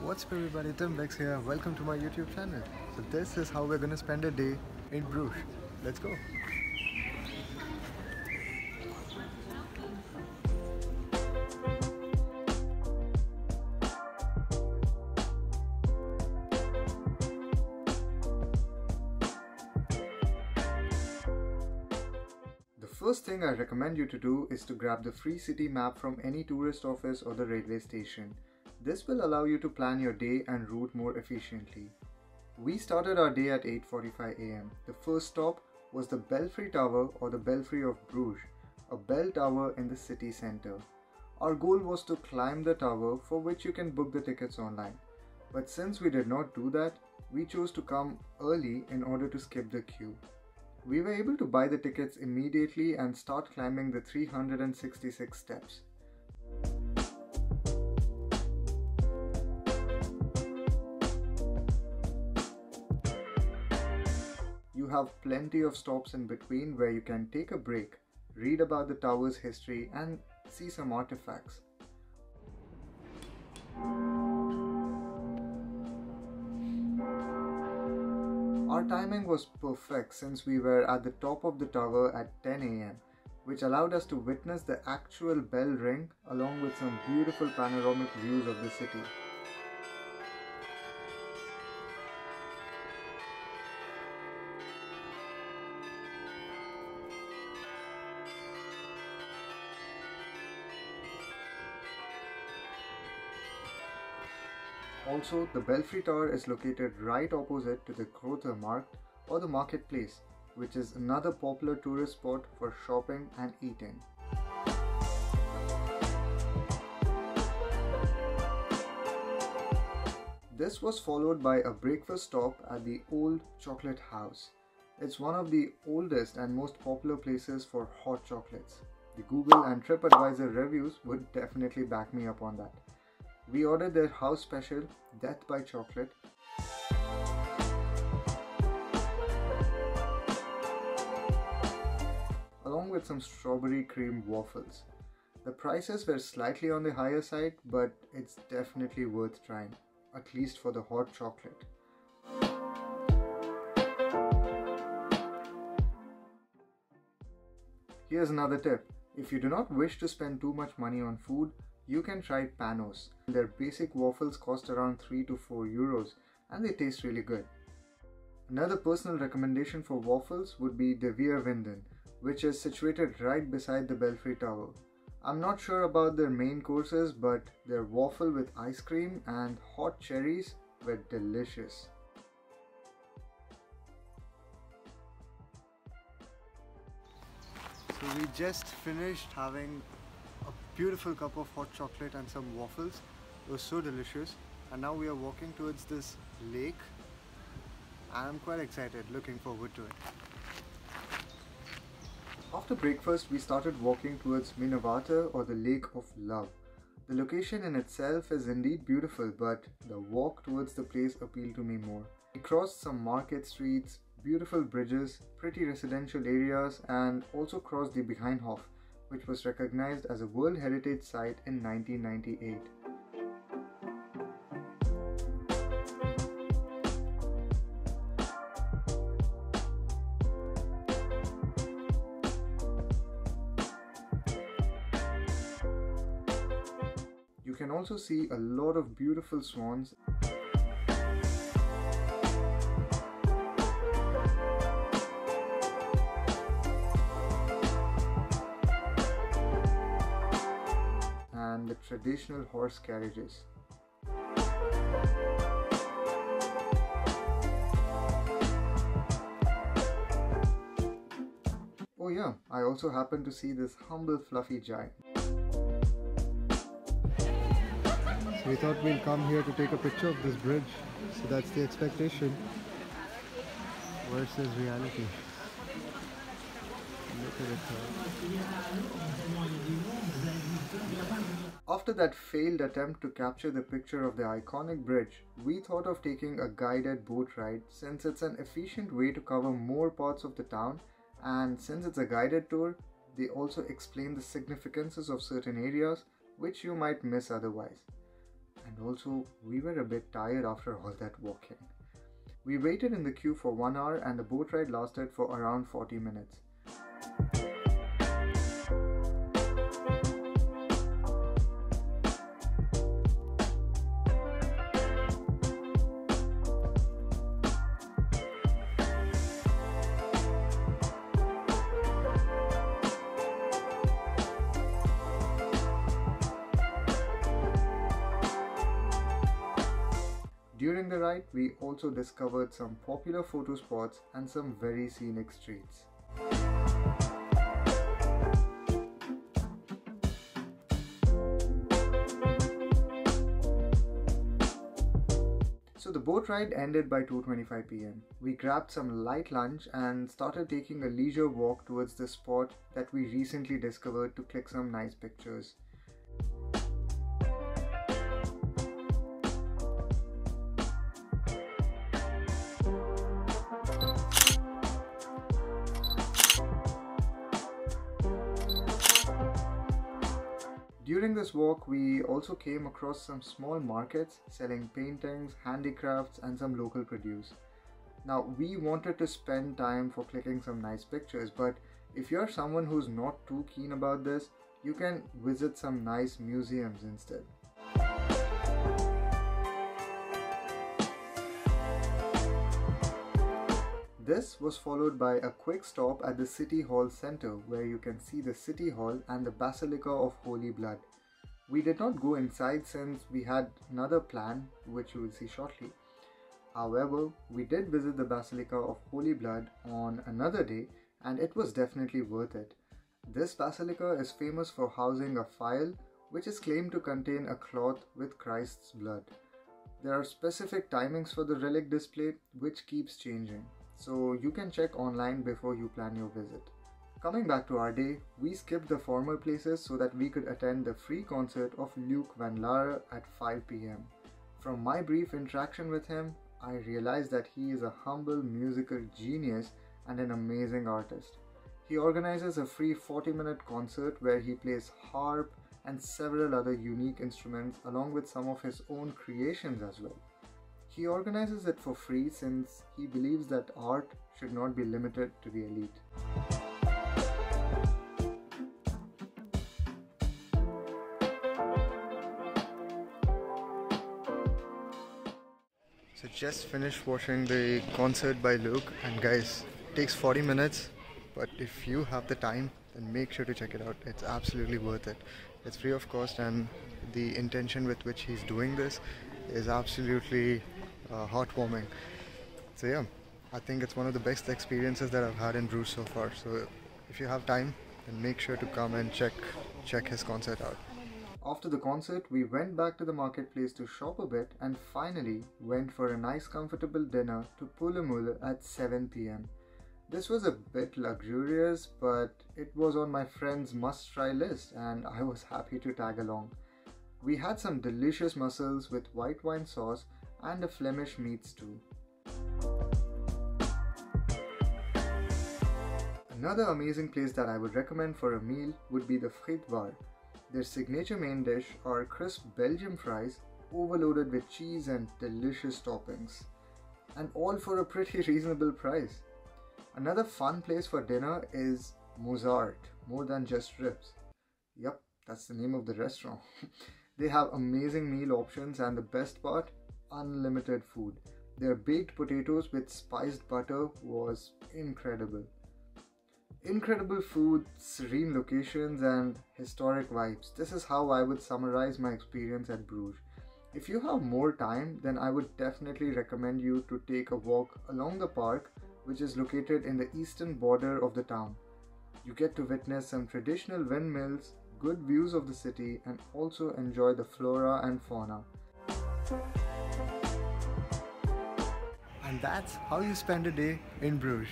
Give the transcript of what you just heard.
What's up everybody, Tim Bex here. Welcome to my YouTube channel. So this is how we're gonna spend a day in Bruges. Let's go. The first thing I recommend you to do is to grab the free city map from any tourist office or the railway station. This will allow you to plan your day and route more efficiently. We started our day at 8:45 am. The first stop was the Belfry Tower or the Belfry of Bruges, a bell tower in the city centre. Our goal was to climb the tower, for which you can book the tickets online. But since we did not do that, we chose to come early in order to skip the queue. We were able to buy the tickets immediately and start climbing the 366 steps. You have plenty of stops in between where you can take a break, read about the tower's history and see some artifacts. Our timing was perfect since we were at the top of the tower at 10 am, which allowed us to witness the actual bell ring along with some beautiful panoramic views of the city. Also, the Belfry Tower is located right opposite to the Grote Markt or the marketplace, which is another popular tourist spot for shopping and eating. This was followed by a breakfast stop at the Old Chocolate House. It's one of the oldest and most popular places for hot chocolates. The Google and TripAdvisor reviews would definitely back me up on that. We ordered their house special, Death by Chocolate. Along with some strawberry cream waffles. The prices were slightly on the higher side, but it's definitely worth trying, at least for the hot chocolate. Here's another tip. If you do not wish to spend too much money on food, you can try panos. Their basic waffles cost around 3 to 4 euros and they taste really good. Another personal recommendation for waffles would be the Virden, which is situated right beside the Belfry Tower. I'm not sure about their main courses, but their waffle with ice cream and hot cherries were delicious. So we just finished having a beautiful cup of hot chocolate and some waffles. It was so delicious, and now we are walking towards this lake. I'm quite excited, looking forward to it. After breakfast, we started walking towards Minnewater or the Lake of Love. The location in itself is indeed beautiful, but the walk towards the place appealed to me more. We crossed some market streets, beautiful bridges, pretty residential areas, and also crossed the Behindhof, which was recognized as a World Heritage Site in 1998. You can also see a lot of beautiful swans. And the traditional horse carriages. Oh yeah, I also happened to see this humble fluffy giant. So we thought we'll come here to take a picture of this bridge. So that's the expectation versus reality. Look at it. After that failed attempt to capture the picture of the iconic bridge, we thought of taking a guided boat ride since it's an efficient way to cover more parts of the town, and since it's a guided tour, they also explain the significances of certain areas which you might miss otherwise. and also we were a bit tired after all that walking. We waited in the queue for 1 hour and the boat ride lasted for around 40 minutes. During the ride, we also discovered some popular photo spots and some very scenic streets. So the boat ride ended by 2:25 p.m. We grabbed some light lunch and started taking a leisure walk towards the spot that we recently discovered to click some nice pictures. During this walk, we also came across some small markets selling paintings, handicrafts, and some local produce. Now, we wanted to spend time for clicking some nice pictures, but if you're someone who's not too keen about this, you can visit some nice museums instead. This was followed by a quick stop at the City Hall Center where you can see the City Hall and the Basilica of Holy Blood. We did not go inside since we had another plan, which you will see shortly. However, we did visit the Basilica of Holy Blood on another day and it was definitely worth it. This basilica is famous for housing a phial which is claimed to contain a cloth with Christ's blood. There are specific timings for the relic display which keeps changing, so you can check online before you plan your visit. Coming back to our day, we skipped the formal places so that we could attend the free concert of Luc van Laere at 5 p.m. From my brief interaction with him, I realized that he is a humble musical genius and an amazing artist. He organizes a free 40-minute concert where he plays harp and several other unique instruments along with some of his own creations as well. He organizes it for free since he believes that art should not be limited to the elite. So just finished watching the concert by Luke, and guys, it takes 40 minutes, but if you have the time, then make sure to check it out. It's absolutely worth it. It's free of cost and the intention with which he's doing this is absolutely heartwarming. So yeah, I think it's one of the best experiences that I've had in Bruges so far. So if you have time, then make sure to come and check his concert out. After the concert, we went back to the marketplace to shop a bit and finally went for a nice comfortable dinner to Pulle at 7 p.m. This was a bit luxurious, but it was on my friend's must-try list and I was happy to tag along. We had some delicious mussels with white wine sauce and a Flemish meat stew. Another amazing place that I would recommend for a meal would be the Frietbar. Their signature main dish are crisp Belgian fries overloaded with cheese and delicious toppings. And all for a pretty reasonable price. Another fun place for dinner is Mozart, more than just ribs. Yup, that's the name of the restaurant. They have amazing meal options and the best part, unlimited food. Their baked potatoes with spiced butter was incredible. Incredible food, serene locations and historic vibes. This is how I would summarize my experience at Bruges. If you have more time, then I would definitely recommend you to take a walk along the park, which is located in the eastern border of the town. You get to witness some traditional windmills, good views of the city, and also enjoy the flora and fauna. And that's how you spend a day in Bruges.